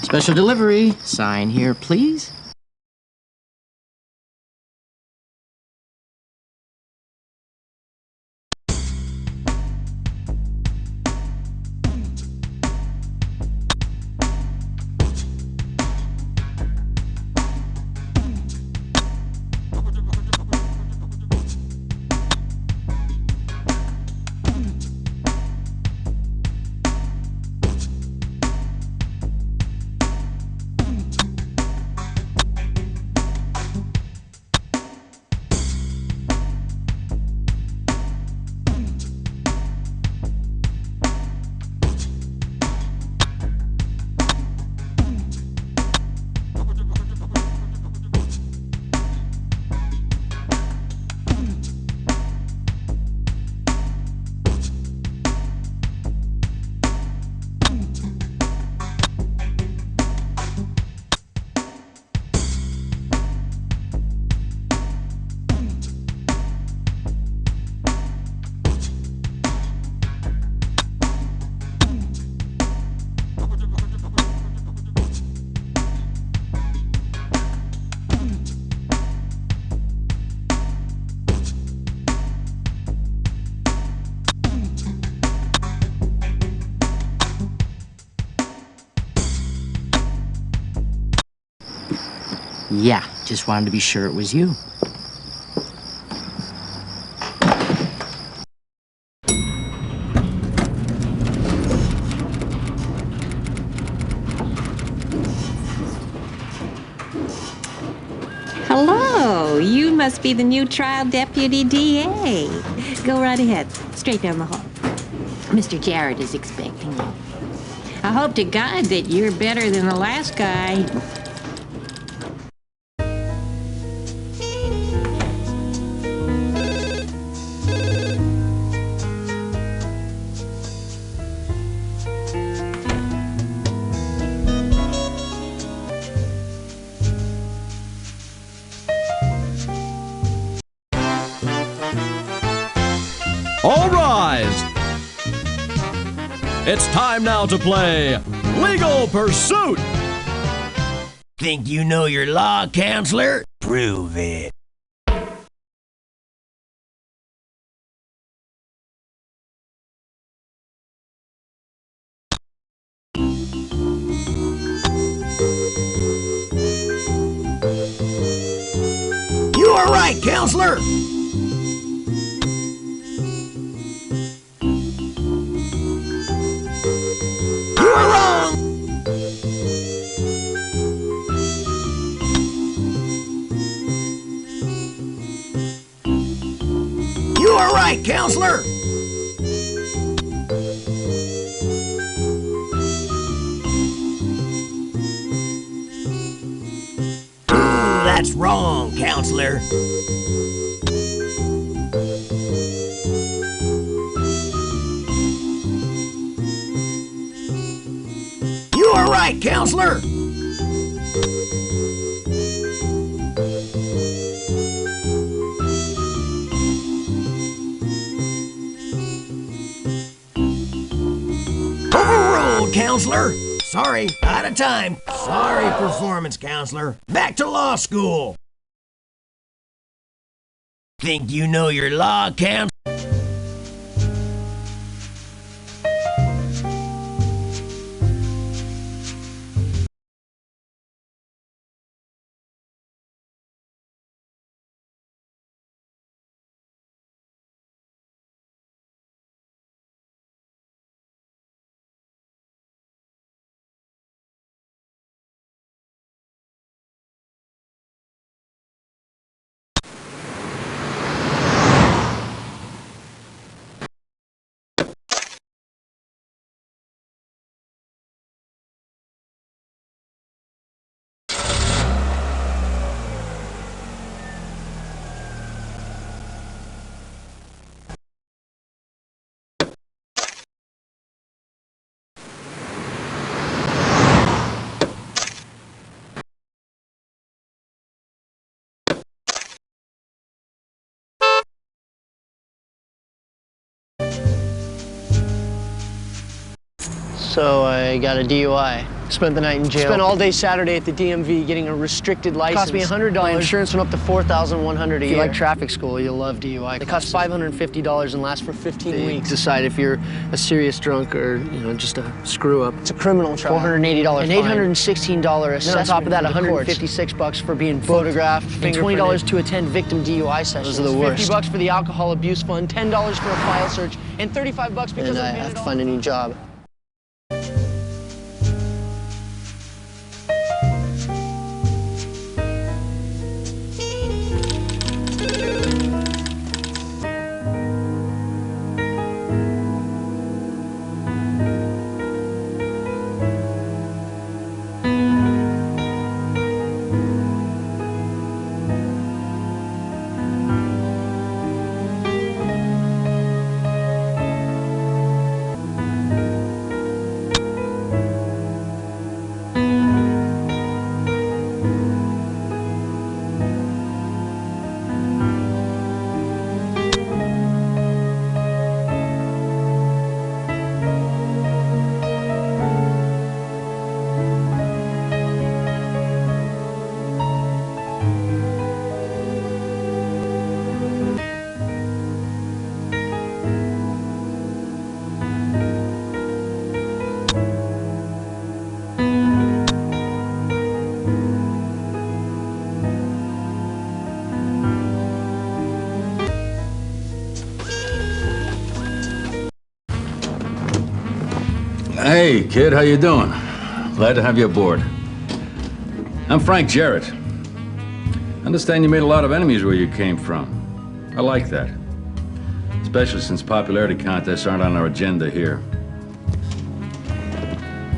Special delivery. Sign here, please. Yeah, just wanted to be sure it was you. Hello, you must be the new trial deputy DA. Go right ahead, straight down the hall. Mr. Jarrett is expecting you. I hope to God that you're better than the last guy. All rise! It's time now to play Legal Pursuit! Think you know your law, counselor? Prove it. You are right, counselor! You are wrong! You are right, counselor! Ooh, that's wrong, counselor. You are right, counselor! Overruled, counselor! Sorry, out of time. Sorry, performance counselor. Back to law school. Think you know your law, counselor? So I got a DUI. Spent the night in jail. Spent all day Saturday at the DMV getting a restricted license. Cost me $100. My insurance went up to $4,100 a year. If you like traffic school, you'll love DUI. They cost $550 and last for 15 weeks. Decide if you're a serious drunk or, you know, just a screw up. It's a criminal trial. $480 fine. An $816 assessment. And on top of that, $156 for being photographed, and $20 to attend victim DUI sessions. Those are the worst. $50 for the alcohol abuse fund, $10 for a file search, and $35 because I have to find a new job. Hey, kid, how you doing? Glad to have you aboard. I'm Frank Jarrett. Understand you made a lot of enemies where you came from. I like that. Especially since popularity contests aren't on our agenda here.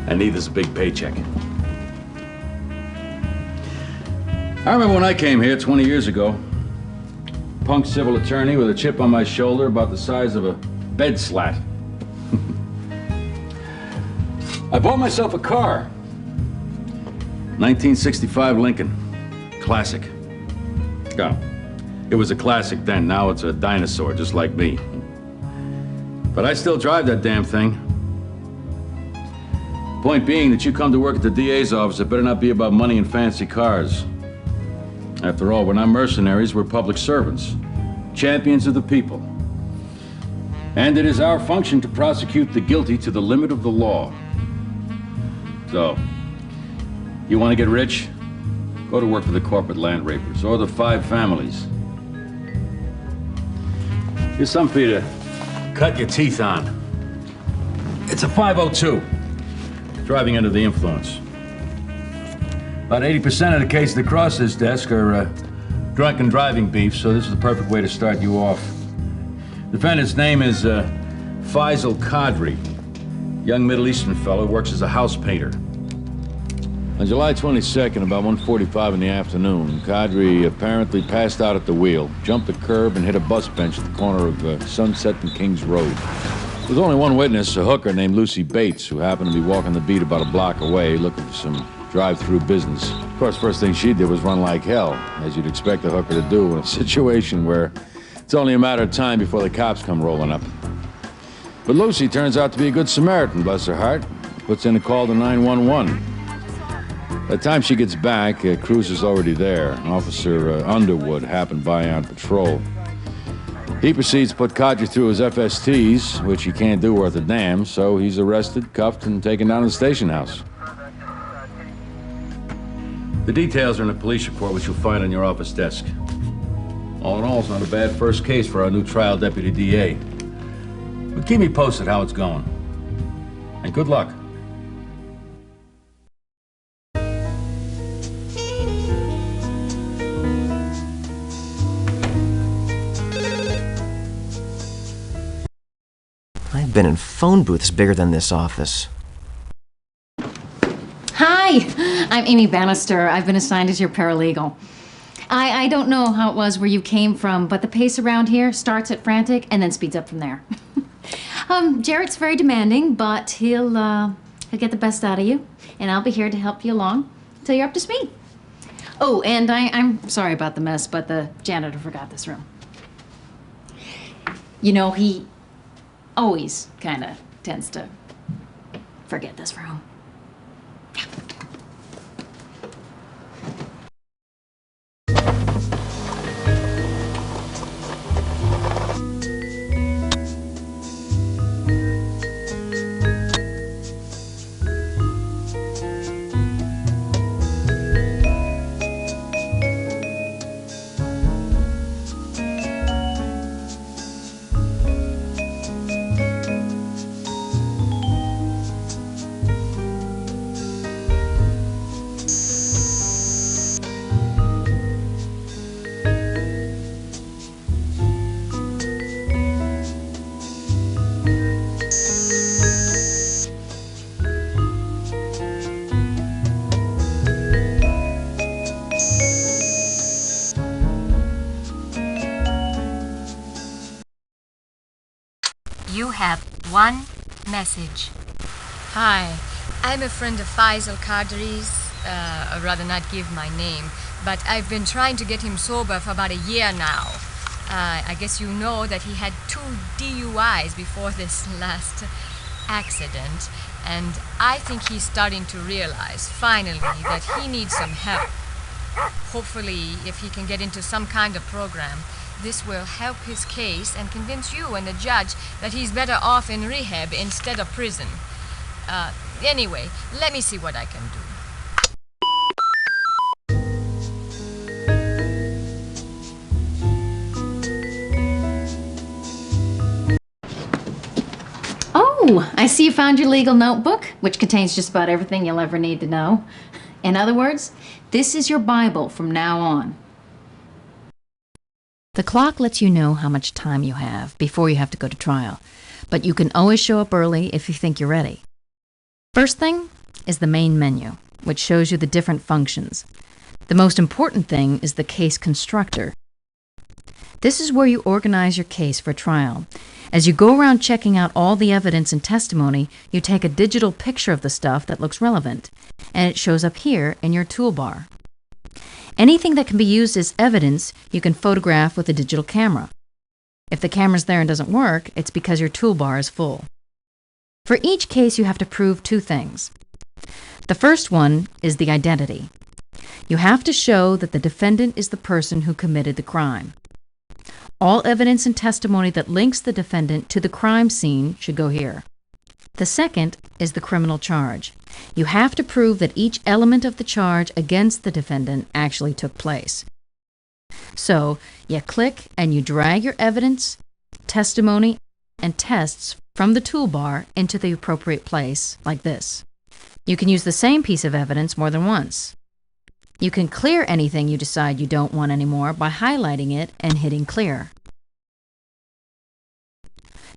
And neither's a big paycheck. I remember when I came here 20 years ago. Punk civil attorney with a chip on my shoulder about the size of a bed slat. I bought myself a car. 1965 Lincoln. Classic. Oh, it was a classic then. Now it's a dinosaur, just like me. But I still drive that damn thing. Point being that you come to work at the DA's office, it better not be about money and fancy cars. After all, we're not mercenaries, we're public servants. Champions of the people. And it is our function to prosecute the guilty to the limit of the law. So, you want to get rich? Go to work for the corporate land rapers or the 5 families. Here's something for you to cut your teeth on. It's a 502, driving under the influence. About 80% of the cases across this desk are drunken driving beef, so this is the perfect way to start you off. The defendant's name is Faisal Qadri. Young Middle Eastern fellow, works as a house painter. On July 22nd, about 1:45 in the afternoon, Qadri apparently passed out at the wheel, jumped a curb, and hit a bus bench at the corner of Sunset and Kings Road. There was only one witness, a hooker named Lucy Bates, who happened to be walking the beat about a block away, looking for some drive-through business. Of course, first thing she did was run like hell, as you'd expect a hooker to do in a situation where it's only a matter of time before the cops come rolling up. But Lucy turns out to be a good Samaritan, bless her heart. Puts in a call to 911. By the time she gets back, Cruz already there. Officer Underwood happened by on patrol. He proceeds to put Qadri through his FSTs, which he can't do worth a damn, so he's arrested, cuffed, and taken down to the station house. The details are in a police report, which you'll find on your office desk. All in all, it's not a bad first case for our new trial deputy DA. But keep me posted how it's going. And good luck. I've been in phone booths bigger than this office. Hi, I'm Amy Bannister. I've been assigned as your paralegal. I don't know how it was where you came from, but the pace around here starts at frantic and then speeds up from there. Jarrett's very demanding, but he'll get the best out of you, and I'll be here to help you along until you're up to speed. Oh, and I'm sorry about the mess, but the janitor forgot this room. You know, he always kind of tends to forget this room. Yeah. one message. Hi, I'm a friend of Faisal Qadri's. I'd rather not give my name, but I've been trying to get him sober for about a year now. I guess you know that he had 2 DUIs before this last accident, and I think he's starting to realize, finally, that he needs some help. Hopefully, if he can get into some kind of program, this will help his case and convince you and the judge that he's better off in rehab instead of prison. Anyway, let me see what I can do. Oh, I see you found your legal notebook, which contains just about everything you'll ever need to know. In other words, this is your Bible from now on. The clock lets you know how much time you have before you have to go to trial, but you can always show up early if you think you're ready. First thing is the main menu, which shows you the different functions. The most important thing is the case constructor. This is where you organize your case for trial. As you go around checking out all the evidence and testimony, you take a digital picture of the stuff that looks relevant, and it shows up here in your toolbar. Anything that can be used as evidence, you can photograph with a digital camera. If the camera's there and doesn't work, it's because your toolbar is full. For each case, you have to prove 2 things. The first one is the identity. You have to show that the defendant is the person who committed the crime. All evidence and testimony that links the defendant to the crime scene should go here. The second is the criminal charge. You have to prove that each element of the charge against the defendant actually took place. So, you click and you drag your evidence, testimony, and tests from the toolbar into the appropriate place, like this. You can use the same piece of evidence more than once. You can clear anything you decide you don't want anymore by highlighting it and hitting clear.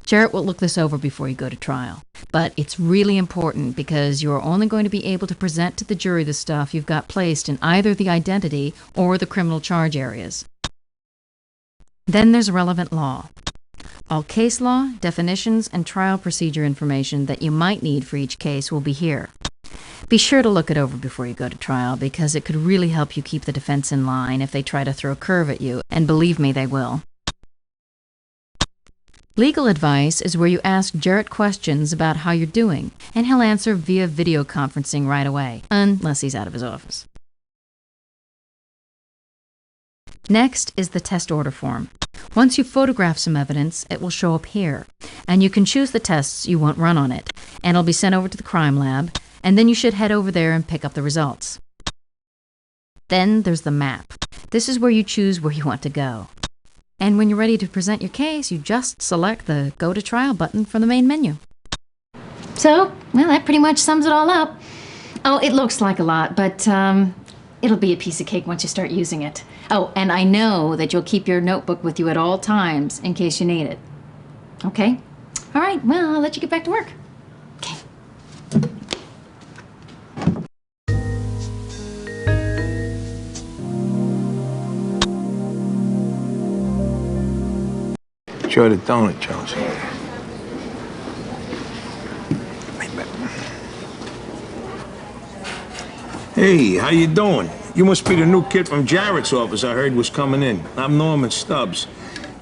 Jarrett will look this over before you go to trial, but it's really important because you are only going to be able to present to the jury the stuff you've got placed in either the identity or the criminal charge areas. Then there's relevant law. All case law, definitions, and trial procedure information that you might need for each case will be here. Be sure to look it over before you go to trial because it could really help you keep the defense in line if they try to throw a curve at you, and believe me, they will. Legal advice is where you ask Jarrett questions about how you're doing, and he'll answer via video conferencing right away, unless he's out of his office. Next is the test order form. Once you photograph some evidence, it will show up here, and you can choose the tests you want run on it, and it'll be sent over to the crime lab, and then you should head over there and pick up the results. Then there's the map. This is where you choose where you want to go. And when you're ready to present your case, you just select the Go to Trial button from the main menu. So, well, that pretty much sums it all up. Oh, it looks like a lot, but it'll be a piece of cake once you start using it. Oh, and I know that you'll keep your notebook with you at all times in case you need it. Okay? All right, well, I'll let you get back to work. Okay. Enjoy the donut, Jonesy. Hey, how you doing? You must be the new kid from Jarrett's office I heard was coming in. I'm Norman Stubbs.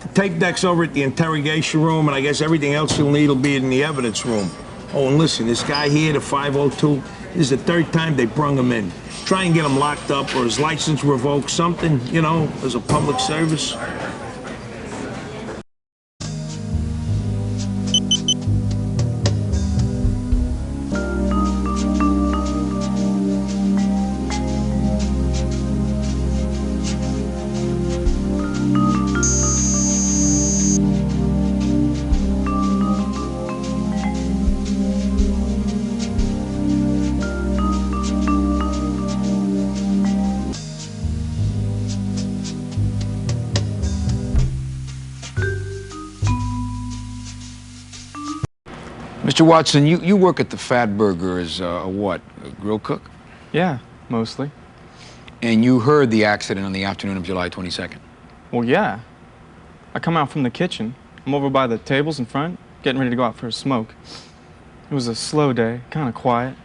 The tape deck's over at the interrogation room, and I guess everything else you'll need will be in the evidence room. Oh, and listen, this guy here, the 502, this is the 3rd time they brung him in. Try and get him locked up or his license revoked, something, you know, as a public service. Mr. Watson, you work at the Fat Burger as a what? A grill cook? Yeah, mostly. And you heard the accident on the afternoon of July 22nd? Well, yeah. I come out from the kitchen. I'm over by the tables in front. getting ready to go out for a smoke. It was a slow day, kind of quiet.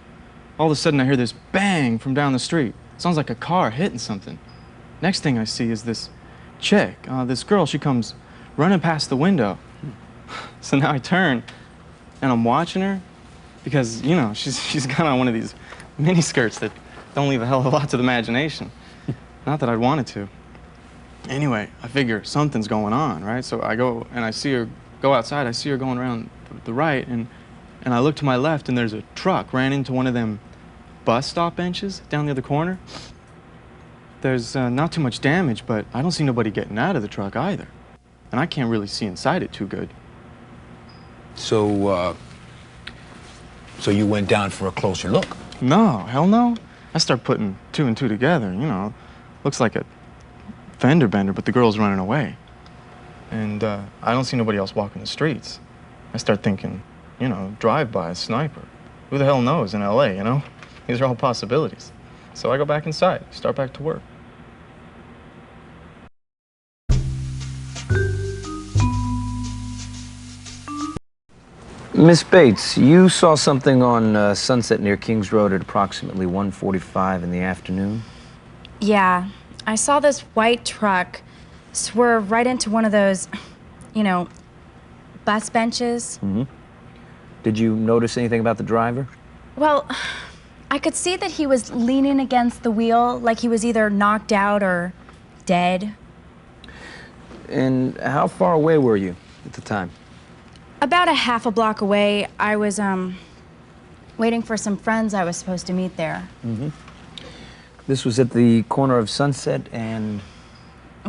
All of a sudden, I hear this bang from down the street. It sounds like a car hitting something. Next thing I see is this chick, this girl, she comes running past the window. So now I turn, and I'm watching her because, you know, she's got on one of these mini skirts that don't leave a hell of a lot to the imagination. Not that I'd wanted to. Anyway, I figure something's going on, right? So I go and I see her go outside. I see her going around the right, and I look to my left, and there's a truck ran into one of them bus stop benches down the other corner. There's not too much damage, but I don't see nobody getting out of the truck either. And I can't really see inside it too good. So you went down for a closer look? No, hell no. I start putting two and two together, you know. Looks like a fender bender, but the girl's running away. And I don't see nobody else walking the streets. I start thinking, you know, drive-by, sniper. Who the hell knows in LA, you know? These are all possibilities. So I go back inside, start back to work. Miss Bates, you saw something on Sunset near Kings Road at approximately 1:45 in the afternoon? Yeah, I saw this white truck swerve right into one of those, you know, bus benches. Mm-hmm. Did you notice anything about the driver? Well, I could see that he was leaning against the wheel like he was either knocked out or dead. And how far away were you at the time? About a half a block away. I was, waiting for some friends I was supposed to meet there. Mm-hmm. This was at the corner of Sunset and...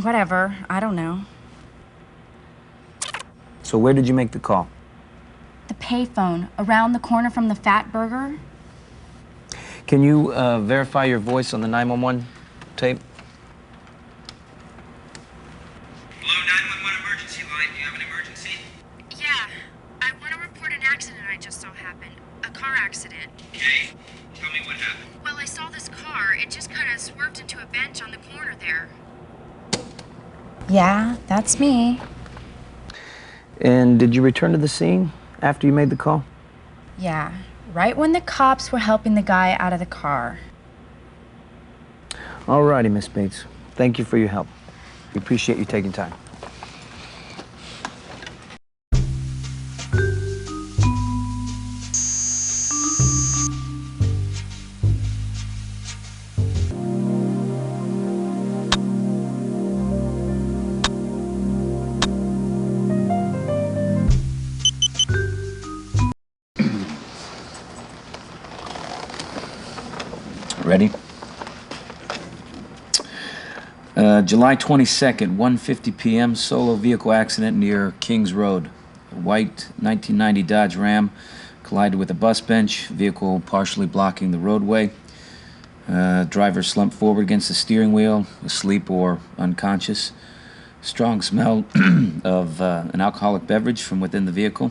Whatever. I don't know. So where did you make the call? The payphone, around the corner from the Fat Burger. Can you verify your voice on the 911 tape? Hello, 911 emergency line. Do you have an emergency? Yeah, I want to report an accident I just saw happen. A car accident. Okay, tell me what happened. Well, I saw this car. It just kind of swerved into a bench on the corner there. Yeah, that's me. And did you return to the scene after you made the call? Yeah, right when the cops were helping the guy out of the car. All righty, Miss Bates. Thank you for your help. We appreciate you taking time. Ready? July 22nd, 1:50 p.m., solo vehicle accident near Kings Road. A white 1990 Dodge Ram collided with a bus bench, vehicle partially blocking the roadway. Driver slumped forward against the steering wheel, asleep or unconscious. Strong smell of an alcoholic beverage from within the vehicle.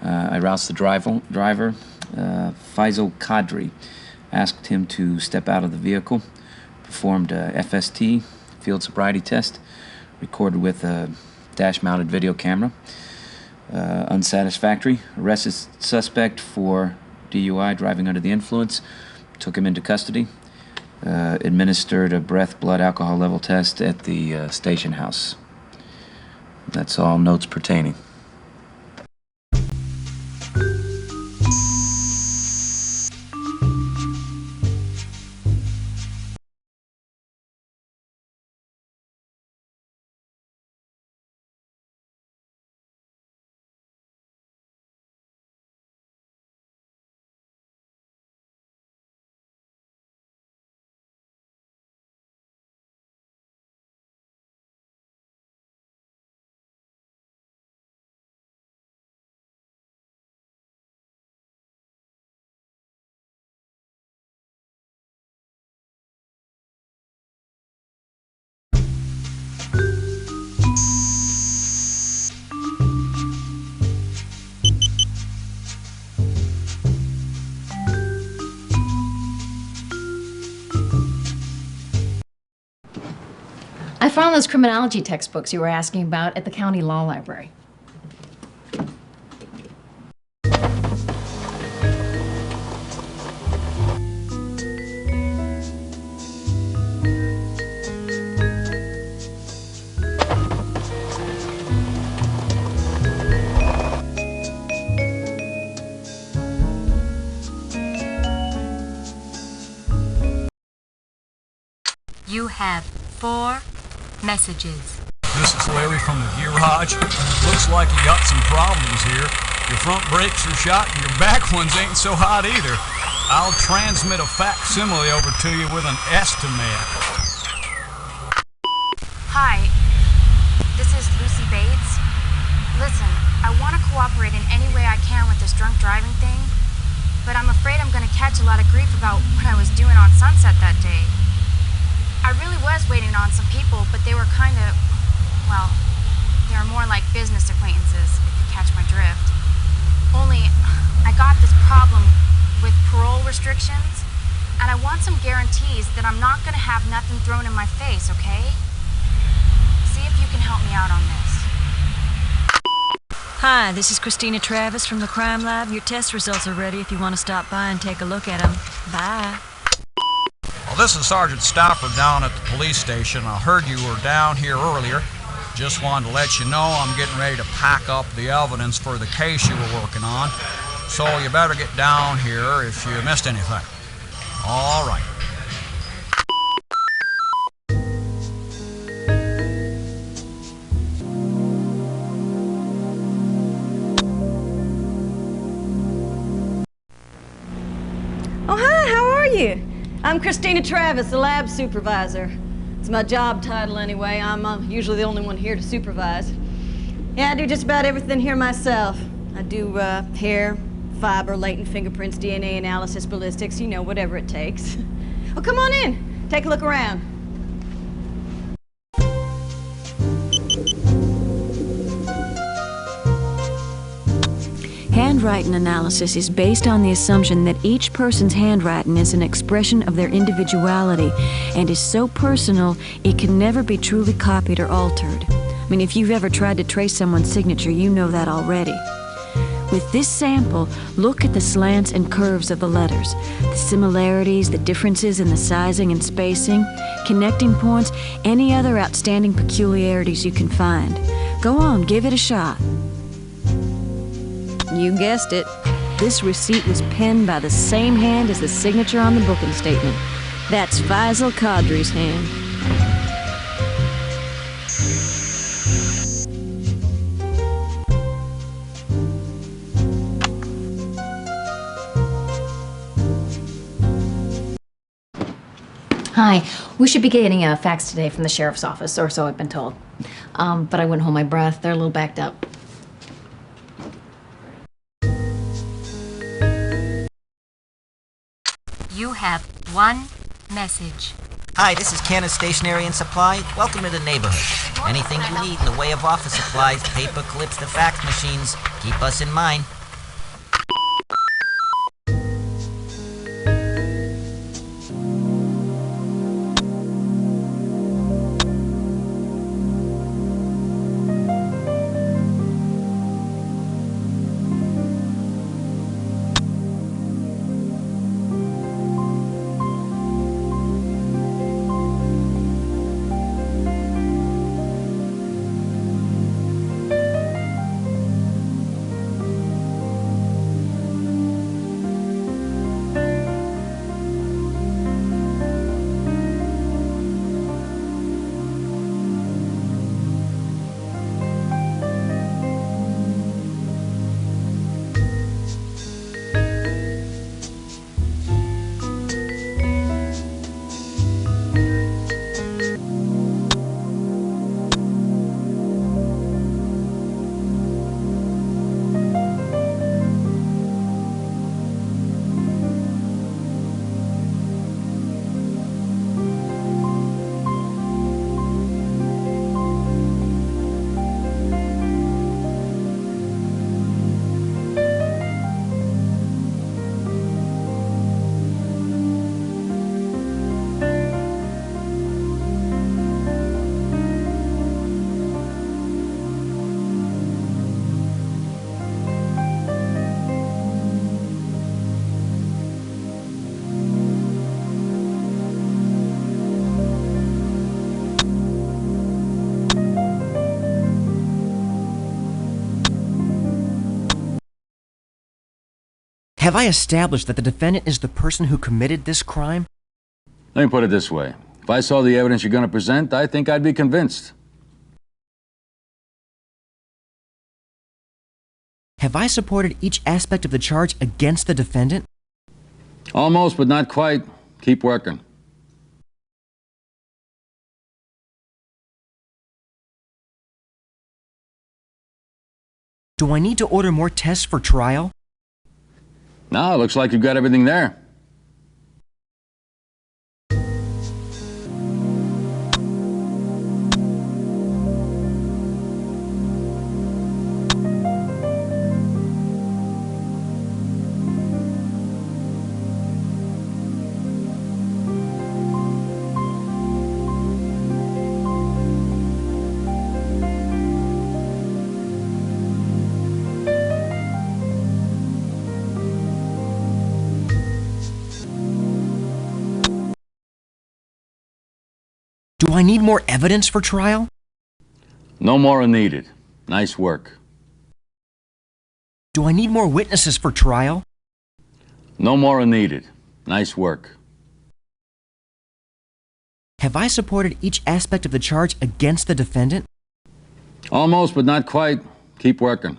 I roused the driver, Faisal Qadri. Asked him to step out of the vehicle, performed a FST, field sobriety test, recorded with a dash-mounted video camera. Unsatisfactory. Arrested suspect for DUI, driving under the influence, took him into custody, administered a breath, blood, alcohol level test at the station house. That's all notes pertaining. I found those criminology textbooks you were asking about at the county law library. You have 4 messages. This is Larry from the garage. Looks like you got some problems here. Your front brakes are shot and your back ones ain't so hot either. I'll transmit a facsimile over to you with an estimate. Hi, this is Lucy Bates. Listen, I want to cooperate in any way I can with this drunk driving thing, but I'm afraid I'm going to catch a lot of grief about what I was doing on Sunset that day. I really was waiting on some people, but they were kind of, well, they were more like business acquaintances, if you catch my drift. Only, I got this problem with parole restrictions, and I want some guarantees that I'm not going to have nothing thrown in my face, okay? See if you can help me out on this. Hi, this is Christina Travis from the Crime Lab. Your test results are ready if you want to stop by and take a look at them. Bye. Well, this is Sergeant Stafford down at the police station. I heard you were down here earlier. Just wanted to let you know I'm getting ready to pack up the evidence for the case you were working on. So you better get down here if you missed anything. All right. Oh, hi, how are you? I'm Christina Travis, the lab supervisor. It's my job title anyway. I'm usually the only one here to supervise. Yeah, I do just about everything here myself. I do hair, fiber, latent fingerprints, DNA analysis, ballistics, you know, whatever it takes. Oh, come on in. Take a look around. Handwriting analysis is based on the assumption that each person's handwriting is an expression of their individuality and is so personal it can never be truly copied or altered. I mean, if you've ever tried to trace someone's signature, you know that already. With this sample, look at the slants and curves of the letters, the similarities, the differences in the sizing and spacing, connecting points, any other outstanding peculiarities you can find. Go on, give it a shot. You guessed it. This receipt was penned by the same hand as the signature on the booking statement. That's Faisal Qadri's hand. Hi, we should be getting a fax today from the sheriff's office, or so I've been told. But I wouldn't hold my breath. They're a little backed up. You have 1 message. Hi, this is Canna Stationery and Supply. Welcome to the neighborhood. Anything you need in the way of office supplies, paper clips, the fax machines, keep us in mind. Have I established that the defendant is the person who committed this crime? Let me put it this way. If I saw the evidence you're going to present, I think I'd be convinced. Have I supported each aspect of the charge against the defendant? Almost, but not quite. Keep working. Do I need to order more tests for trial? No, it looks like you've got everything there. Do I need more evidence for trial? No more are needed. Nice work. Do I need more witnesses for trial? No more are needed. Nice work. Have I supported each aspect of the charge against the defendant? Almost, but not quite. Keep working.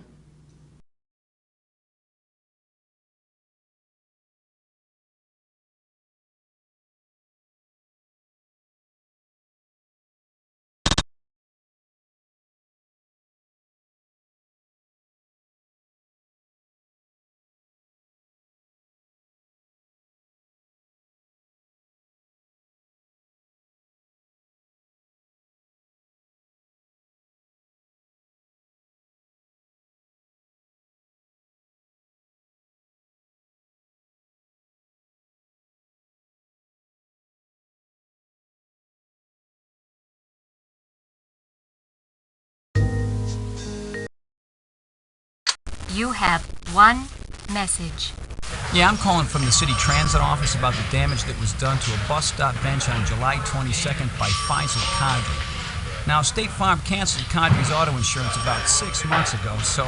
You have one message. Yeah, I'm calling from the city transit office about the damage that was done to a bus stop bench on July 22nd by Faisal Kadri. Now, State Farm canceled Kadri's auto insurance about 6 months ago, so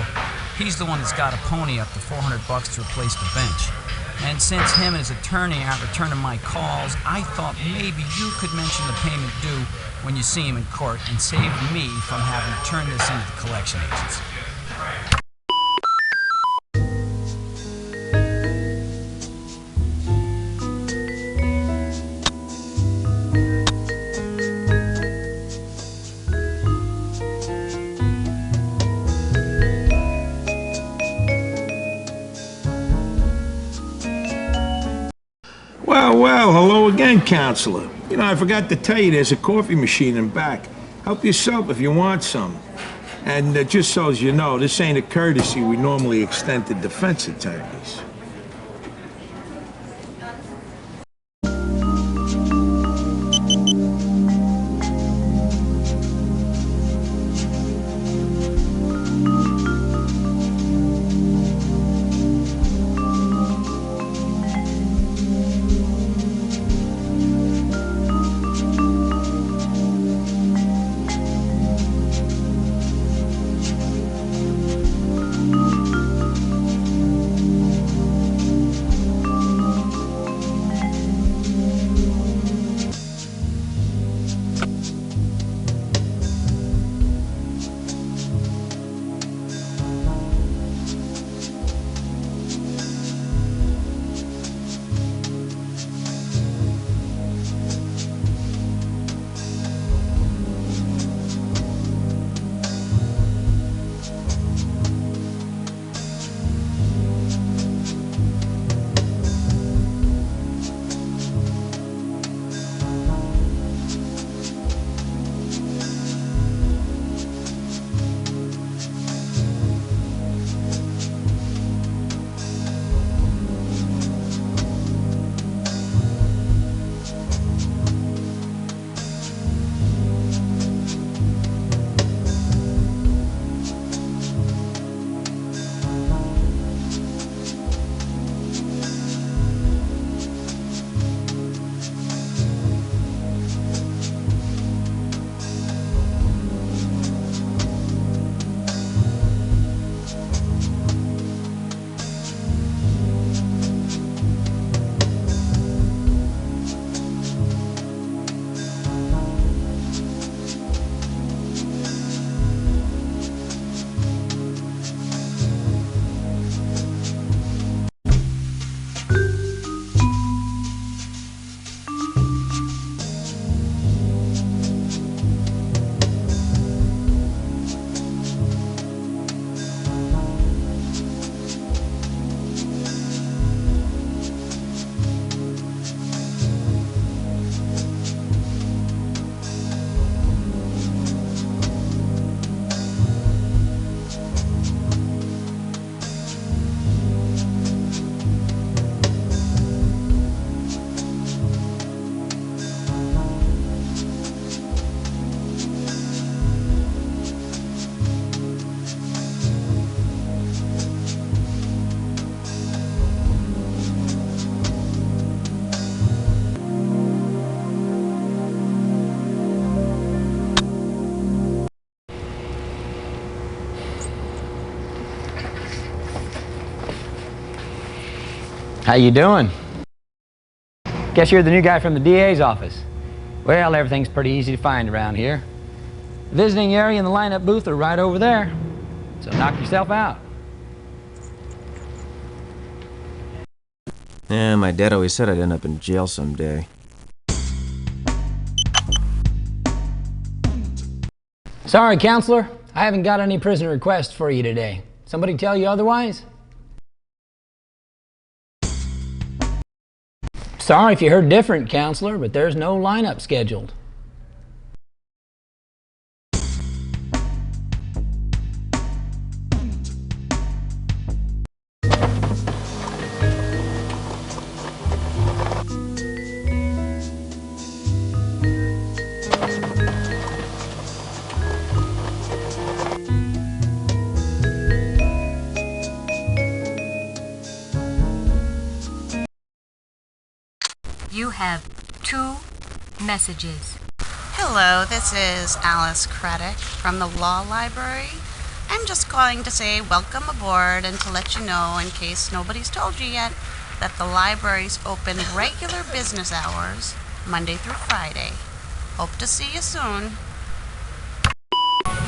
he's the one that's got to pony up the $400 to replace the bench. And since him and his attorney aren't returning my calls, I thought maybe you could mention the payment due when you see him in court and save me from having to turn this into the collection agents. Well, hello again, counselor. You know, I forgot to tell you there's a coffee machine in back. Help yourself if you want some. And just so as you know, this ain't a courtesy we normally extend to defense attorneys. How you doing? Guess you're the new guy from the DA's office. Well, everything's pretty easy to find around here. The visiting area and the lineup booth are right over there. So knock yourself out. Yeah, my dad always said I'd end up in jail someday. Sorry, counselor. I haven't got any prisoner requests for you today. Somebody tell you otherwise? Sorry if you heard different, counselor, but there's no lineup scheduled. You have 2 messages. Hello, this is Alice Craddock from the Law Library. I'm just calling to say welcome aboard and to let you know, in case nobody's told you yet, that the library's open regular business hours, Monday through Friday. Hope to see you soon.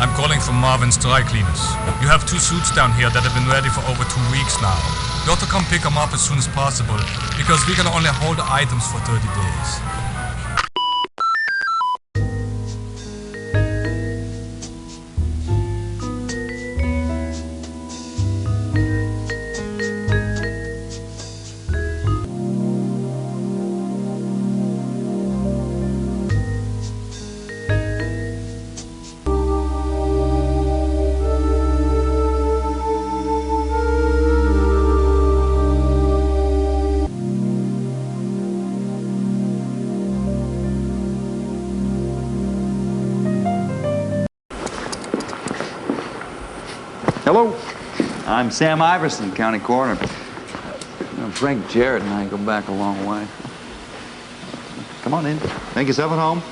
I'm calling from Marvin's Dry Cleaners. You have 2 suits down here that have been ready for over 2 weeks now. You ought to come pick them up as soon as possible, because we can only hold the items for 30 days. Hello, I'm Sam Iverson, County Coroner. Frank Jarrett and I go back a long way. Come on in. Make yourself at home.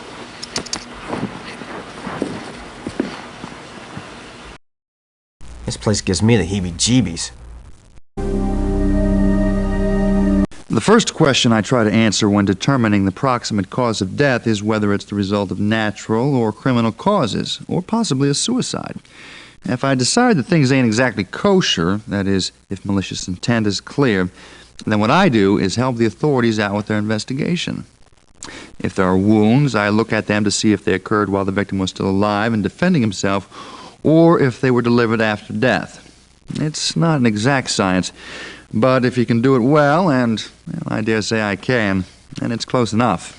This place gives me the heebie-jeebies. The first question I try to answer when determining the proximate cause of death is whether it's the result of natural or criminal causes, or possibly a suicide. If I decide that things ain't exactly kosher, that is, if malicious intent is clear, then what I do is help the authorities out with their investigation. If there are wounds, I look at them to see if they occurred while the victim was still alive and defending himself, or if they were delivered after death. It's not an exact science, but if you can do it well, and well, I dare say I can, then it's close enough.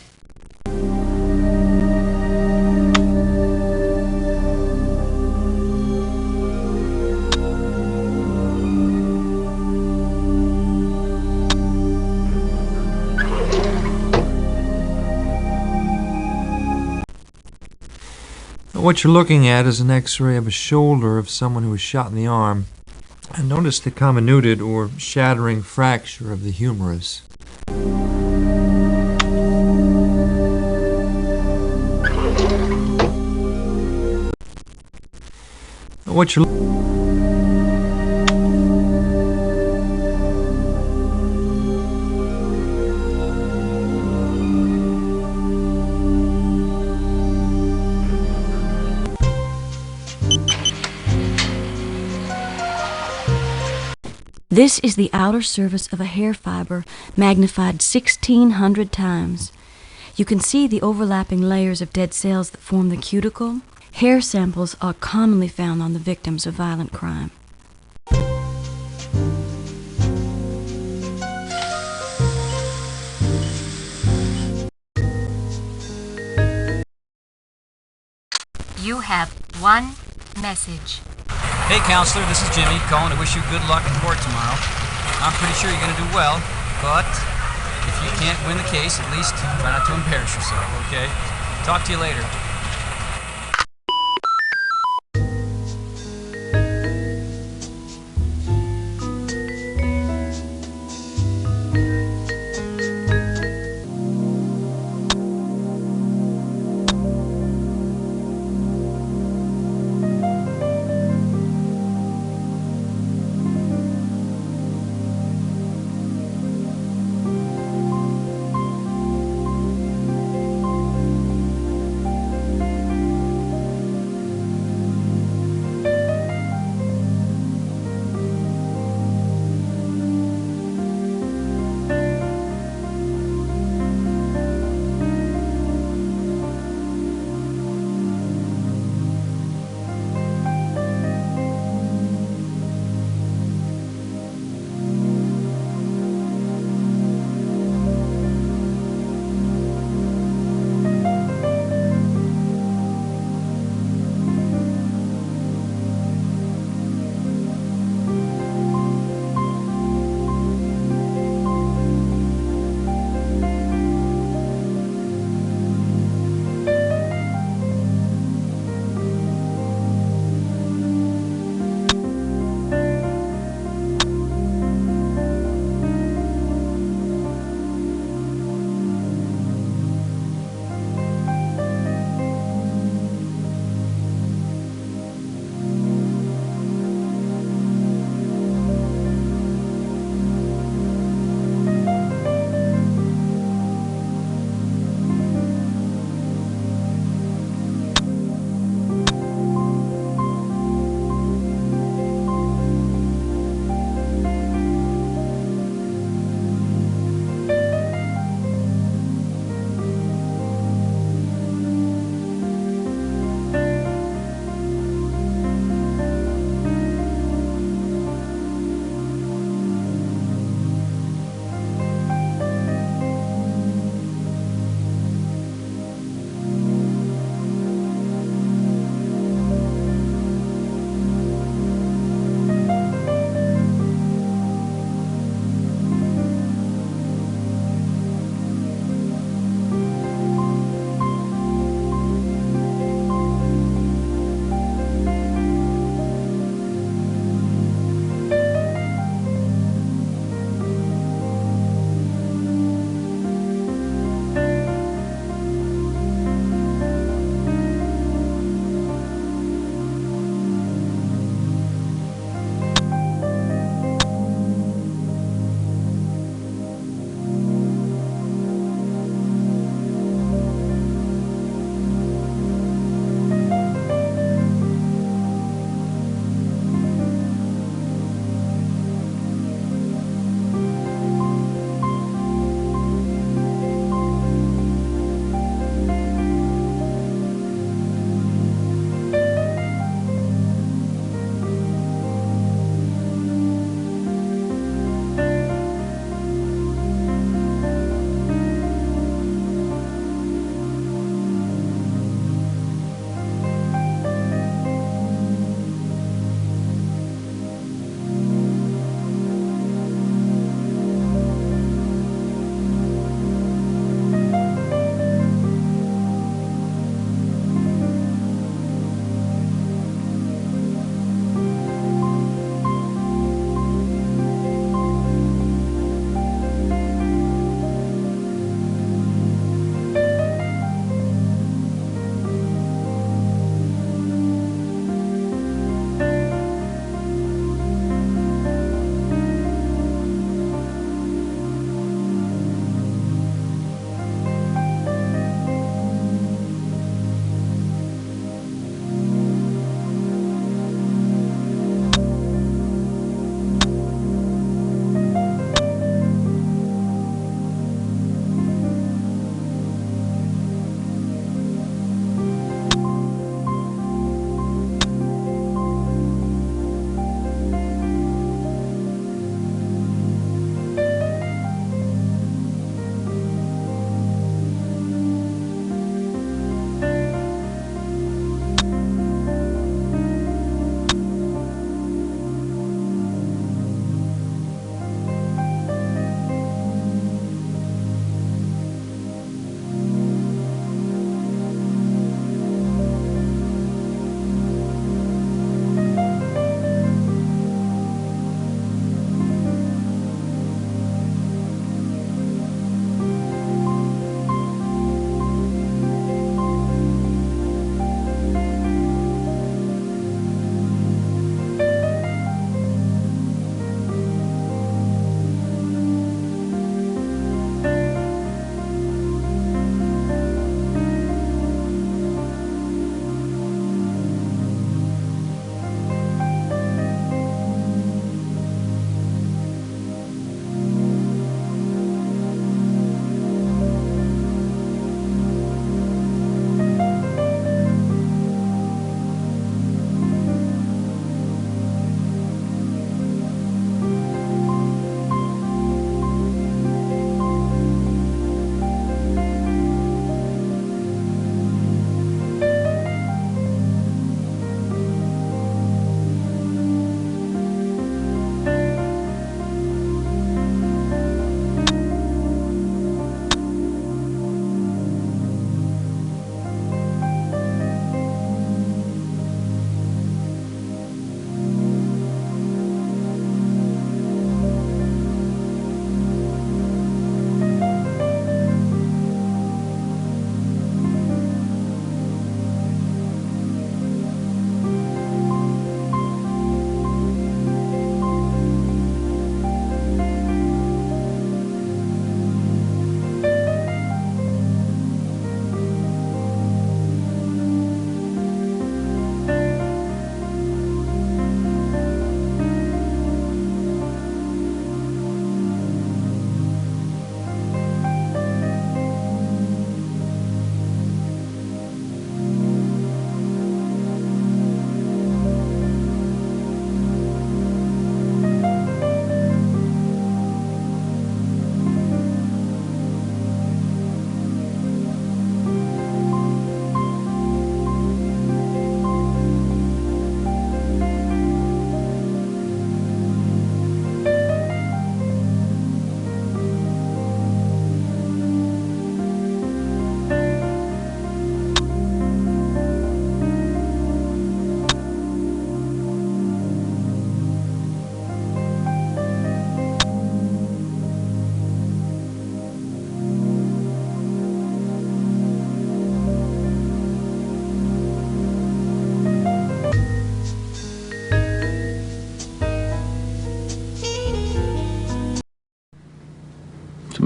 What you're looking at is an X-ray of a shoulder of someone who was shot in the arm. And notice the comminuted or shattering fracture of the humerus. What you're This is the outer surface of a hair fiber magnified 1,600 times. You can see the overlapping layers of dead cells that form the cuticle. Hair samples are commonly found on the victims of violent crime. You have one message. Hey, counselor, this is Jimmy, calling to wish you good luck in court tomorrow. I'm pretty sure you're going to do well, but if you can't win the case, at least try not to embarrass yourself, okay? Talk to you later.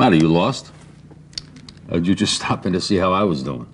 matter? You lost? Or did you just stop in to see how I was doing?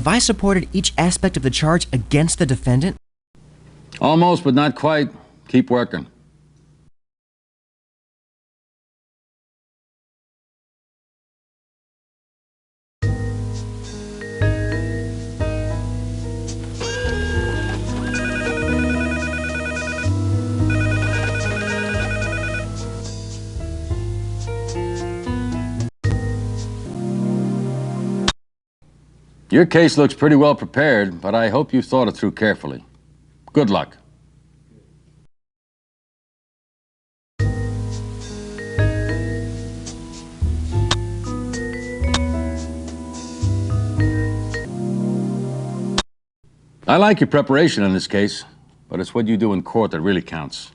Have I supported each aspect of the charge against the defendant? Almost, but not quite. Keep working. Your case looks pretty well prepared, but I hope you thought it through carefully. Good luck. I like your preparation in this case, but it's what you do in court that really counts.